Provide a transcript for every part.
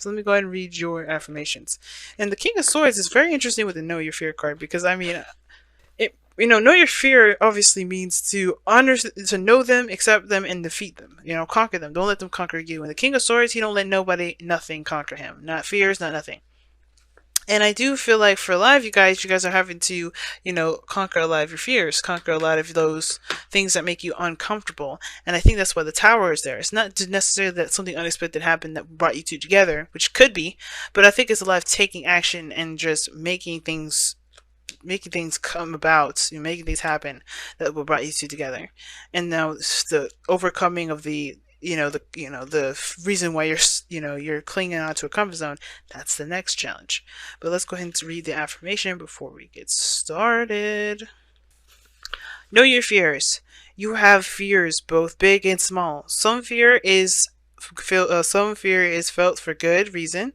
So let me go ahead and read your affirmations. And the King of Swords is very interesting with the Know Your Fear card, because I mean, know your fear obviously means to know them, accept them, and defeat them. Conquer them. Don't let them conquer you. And the King of Swords, he don't let nothing conquer him. Not fears, not nothing. And I do feel like for a lot of you guys are having to, conquer a lot of your fears, conquer a lot of those things that make you uncomfortable. And I think that's why the tower is there. It's not necessarily that something unexpected happened that brought you two together, which could be, but I think it's a lot of taking action and just making things come about, making things happen that will brought you two together. And now the overcoming of the reason why you're clinging onto a comfort zone. That's the next challenge. But let's go ahead and read the affirmation before we get started. Know your fears. You have fears, both big and small. Some fear is felt for good reason.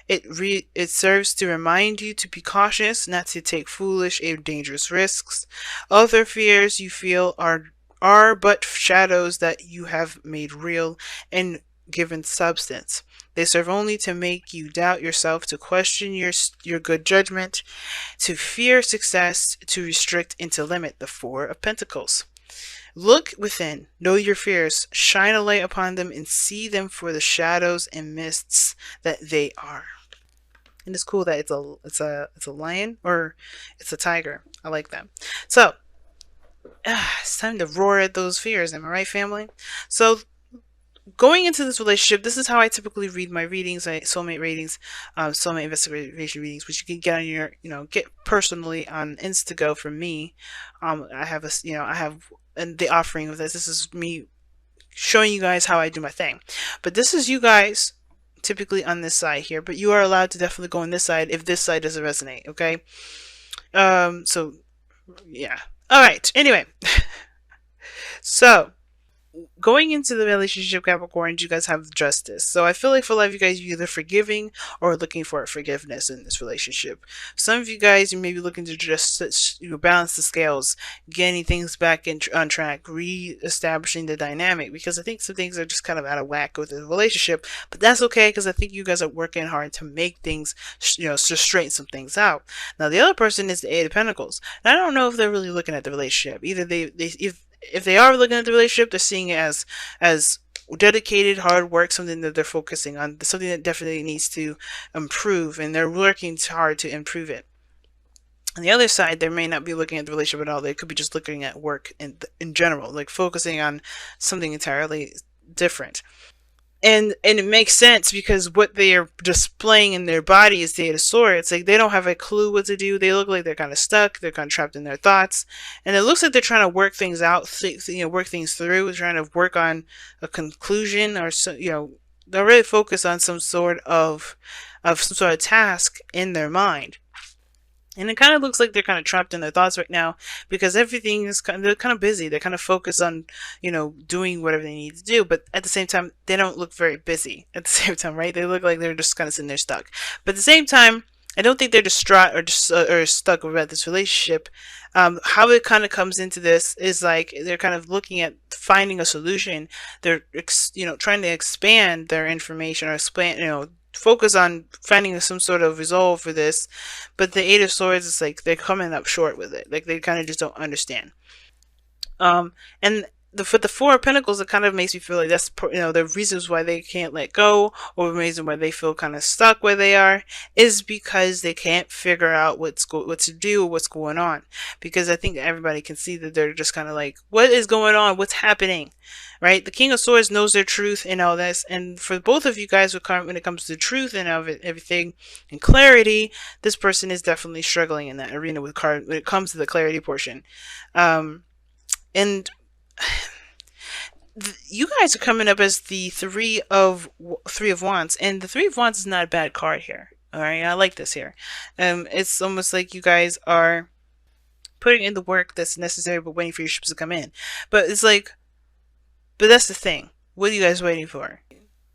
It serves to remind you to be cautious, not to take foolish and dangerous risks. Other fears you feel are but shadows that you have made real and given substance. They serve only to make you doubt yourself, to question your good judgment, to fear success, to restrict and to limit. The Four of Pentacles. Look within, know your fears, shine a light upon them, and see them for the shadows and mists that they are. And it's cool that it's a lion, or it's a tiger. I like that. So it's time to roar at those fears. Am I right, family? So going into this relationship, this is how I typically read my readings, soulmate readings, soulmate investigation readings, which you can get on your, get personally on Instago from me. I have and the offering of this. This is me showing you guys how I do my thing. But this is you guys typically on this side here, but you are allowed to definitely go on this side if this side doesn't resonate, okay? So yeah. Alright, anyway. So going into the relationship, Capricorn, you guys have justice. So I feel like for a lot of you guys, you're either forgiving or looking for forgiveness in this relationship. Some of you guys, you may be looking to just balance the scales, getting things back on track, re-establishing the dynamic, because I think some things are just kind of out of whack with the relationship. But that's okay, because I think you guys are working hard to make things, to straighten some things out. Now the other person is the Eight of Pentacles. And I don't know if they're really looking at the relationship. Either if they are looking at the relationship, they're seeing it as dedicated, hard work, something that they're focusing on, something that definitely needs to improve, and they're working hard to improve it. On the other side, they may not be looking at the relationship at all. They could be just looking at work in general, like focusing on something entirely different. And it makes sense, because what they are displaying in their body is the Eight of Swords. Like, they don't have a clue what to do. They look like they're kind of stuck. They're kind of trapped in their thoughts. And it looks like they're trying to work things out, work things through, trying to work on a conclusion, or they're really focused on some sort of task in their mind. And it kind of looks like they're kind of trapped in their thoughts right now, because everything is they're kind of busy. They're kind of focused on, doing whatever they need to do. But at the same time, they don't look very busy at the same time, right? They look like they're just kind of sitting there stuck. But at the same time, I don't think they're distraught or just or stuck about this relationship. How it kind of comes into this is like they're kind of looking at finding a solution. They're trying to expand their information, or expand focus on finding some sort of resolve for this. But the Eight of Swords is like they're coming up short with it. Like, they kind of just don't understand. And for the Four of Pentacles, it kind of makes me feel like that's the reasons why they can't let go, or the reason why they feel kind of stuck where they are, is because they can't figure out what to do, what's going on. Because I think everybody can see that they're just kind of like, what is going on? What's happening? Right? The King of Swords knows their truth and all this, and for both of you guys, when it comes to truth and everything and clarity, this person is definitely struggling in that arena when it comes to the clarity portion. And you guys are coming up as the Three of Wands, and the Three of Wands is not a bad card here. All right, I like this here. It's almost like you guys are putting in the work that's necessary, but waiting for your ships to come in. But it's like, but that's the thing. What are you guys waiting for?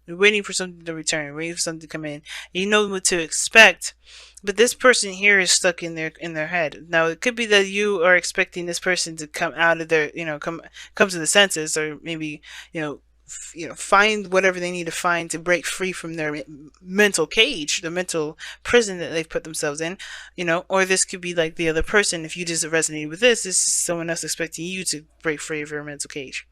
You're waiting for something to return, waiting for something to come in. You know what to expect, but this person here is stuck in their head. Now, it could be that you are expecting this person to come out of their, come to the senses, or maybe, find whatever they need to find to break free from their mental cage, the mental prison that they've put themselves in, or this could be like the other person. If you just resonate with this is someone else expecting you to break free of your mental cage.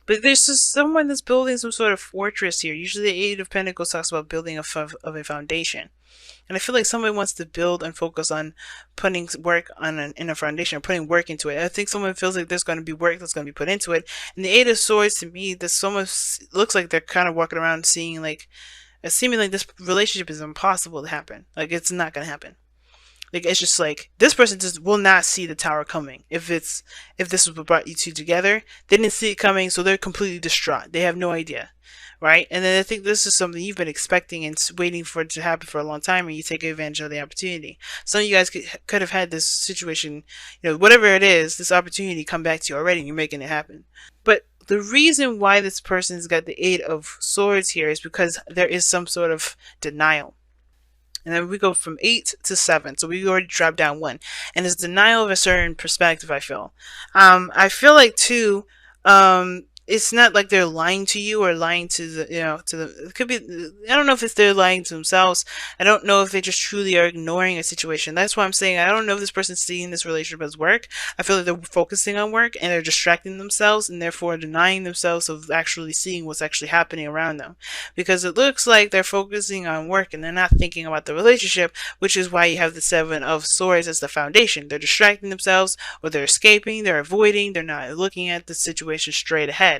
But there's just someone that's building some sort of fortress here. Usually the Eight of Pentacles talks about building of a foundation. And I feel like somebody wants to build and focus on putting work in a foundation, or putting work into it. I think someone feels like there's going to be work that's going to be put into it. And the Eight of Swords, to me, this someone looks like they're kind of walking around seeing like, seeming like this relationship is impossible to happen. Like it's not going to happen. Like it's just like this person just will not see the Tower coming. If this is what brought you two together, they didn't see it coming, so they're completely distraught. They have no idea, right? And then I think this is something you've been expecting and waiting for it to happen for a long time, and you take advantage of the opportunity. Some of you guys could have had this situation, whatever it is, this opportunity come back to you already, and you're making it happen. But the reason why this person's got the Eight of Swords here is because there is some sort of denial. And then we go from 8 to 7. So we already dropped down 1. And it's denial of a certain perspective, I feel. I feel like, too, it's not like they're lying to you or lying to it could be, I don't know if it's they're lying to themselves. I don't know if they just truly are ignoring a situation. That's why I'm saying I don't know if this person's seeing this relationship as work. I feel like they're focusing on work and they're distracting themselves and therefore denying themselves of actually seeing what's actually happening around them. Because it looks like they're focusing on work and they're not thinking about the relationship, which is why you have the Seven of Swords as the foundation. They're distracting themselves, or they're escaping, they're avoiding, they're not looking at the situation straight ahead.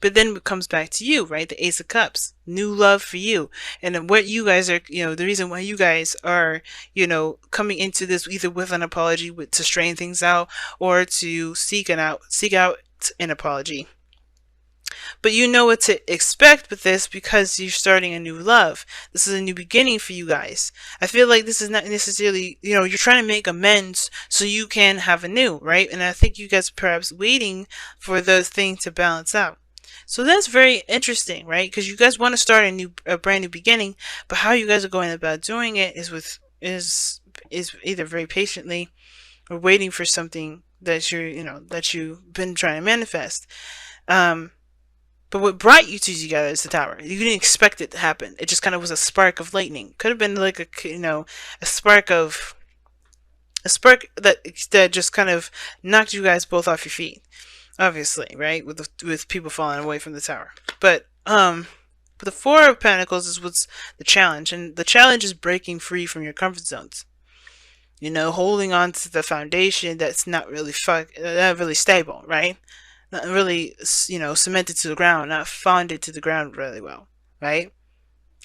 But then it comes back to you, right? The Ace of Cups, new love for you. And then what you guys are, the reason why you guys are, coming into this either with an apology to straighten things out, or to seek out an apology. But you know what to expect with this because you're starting a new love. This is a new beginning for you guys. I feel like this is not necessarily, you're trying to make amends so you can have a new, right? And I think you guys are perhaps waiting for those things to balance out. So that's very interesting, right? Because you guys want to start a brand new beginning, but how you guys are going about doing it is either very patiently or waiting for something that that you've been trying to manifest. But what brought you two together is the Tower. You didn't expect it to happen. It just kind of was a spark of lightning. Could have been like a spark that just kind of knocked you guys both off your feet. Obviously, right? With people falling away from the Tower. But the Four of Pentacles is what's the challenge, and the challenge is breaking free from your comfort zones. Holding on to the foundation that's not really stable, right? Not really, cemented to the ground, not founded to the ground really well, right?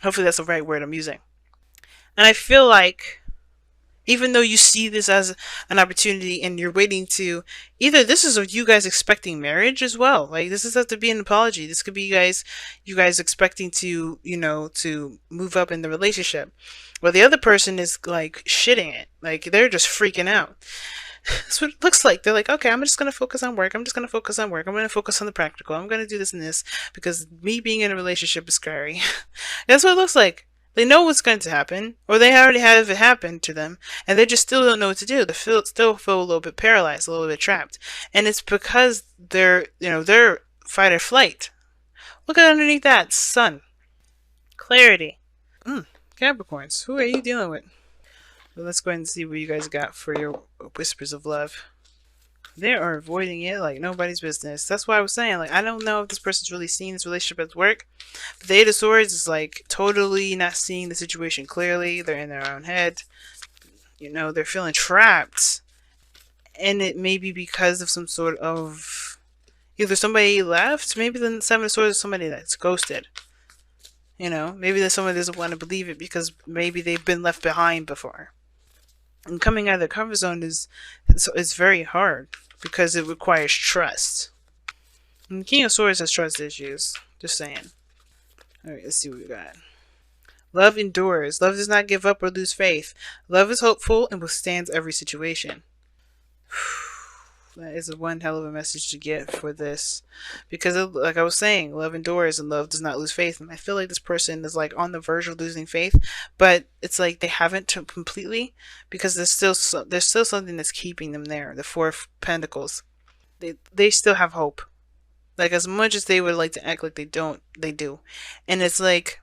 Hopefully that's the right word I'm using. And I feel like, even though you see this as an opportunity and you're waiting to, either this is you guys expecting marriage as well. Like this doesn't have to be an apology. This could be you guys expecting to, to move up in the relationship. Well, the other person is like shitting it. Like they're just freaking out. That's what it looks like. They're like, okay, I'm just going to focus on work. I'm just going to focus on work. I'm going to focus on the practical. I'm going to do this and this because me being in a relationship is scary. That's what it looks like. They know what's going to happen, or they already have it happen to them, and they just still don't know what to do. They still feel a little bit paralyzed, a little bit trapped. And it's because they're fight or flight. Look at underneath that. Sun. Clarity. Capricorns. Who are you dealing with? Well, let's go ahead and see what you guys got for your whispers of love. They are avoiding it like nobody's business. That's why I was saying, like, I don't know if this person's really seeing this relationship as work. But the Eight of Swords is like totally not seeing the situation clearly. They're in their own head. They're feeling trapped. And it may be because of some sort of, either somebody left, maybe the Seven of Swords is somebody that's ghosted. Maybe there's someone that doesn't want to believe it because maybe they've been left behind before. And coming out of the comfort zone is very hard because it requires trust. And the King of Swords has trust issues. Just saying. Alright, let's see what we got. Love endures. Love does not give up or lose faith. Love is hopeful and withstands every situation. That is one hell of a message to get for this. Because, like I was saying, love endures and love does not lose faith. And I feel like this person is like on the verge of losing faith. But it's like they haven't completely. Because there's still something that's keeping them there. The Four of Pentacles. They still have hope. Like, as much as they would like to act like they don't, they do. And it's like,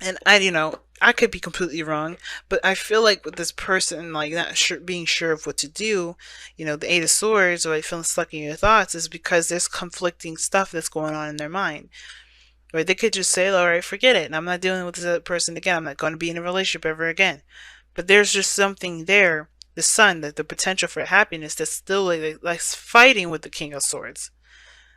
and I could be completely wrong, but I feel like with this person, like, not sure, being sure of what to do, the Eight of Swords, or like feeling stuck in your thoughts, is because there's conflicting stuff that's going on in their mind. Right? They could just say, all right, forget it. And I'm not dealing with this other person again. I'm not going to be in a relationship ever again. But there's just something there, the sun, the potential for happiness that's still like fighting with the King of Swords.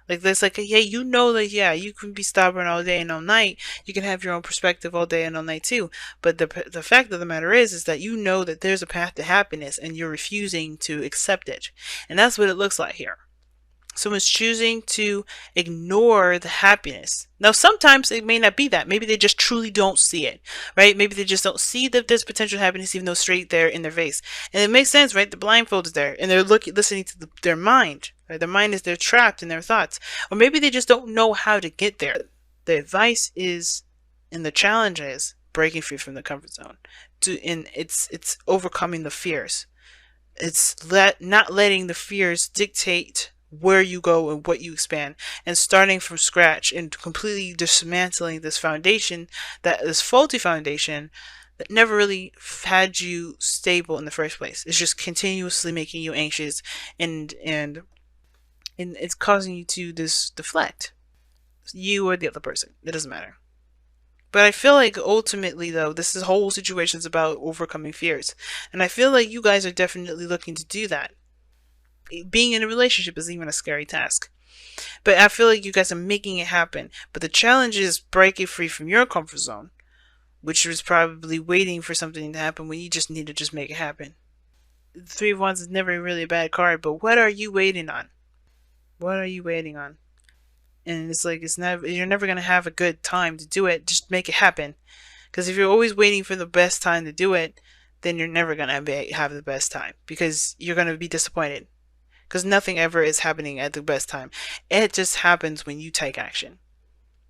Like, there's like, yeah, that, yeah, you can be stubborn all day and all night. You can have your own perspective all day and all night too. But the fact of the matter is that that there's a path to happiness, and you're refusing to accept it. And that's what it looks like here. Someone's choosing to ignore the happiness. Now, sometimes it may not be that. Maybe they just truly don't see it, right? Maybe they just don't see that there's potential happiness, even though it's straight there in their face. And it makes sense, right? The blindfold is there, and they're listening to their mind. Right? Their mind is they're trapped in their thoughts, or maybe they just don't know how to get there. The advice is, and the challenge is breaking free from the comfort zone. And it's overcoming the fears. It's not letting the fears dictate where you go and what you expand, and starting from scratch and completely dismantling this foundation, this faulty foundation that never really had you stable in the first place. It's just continuously making you anxious, and it's causing you to deflect, you or the other person. It doesn't matter. But I feel like ultimately, though, this whole situation is about overcoming fears. And I feel like you guys are definitely looking to do that. Being in a relationship is even a scary task. But I feel like you guys are making it happen. But the challenge is breaking free from your comfort zone, which was probably waiting for something to happen when you just need to just make it happen. The Three of Wands is never really a bad card, but what are you waiting on? What are you waiting on? And it's like, you're never going to have a good time to do it. Just make it happen. Because if you're always waiting for the best time to do it, then you're never going to have the best time, because you're going to be disappointed. Because nothing ever is happening at the best time. It just happens when you take action.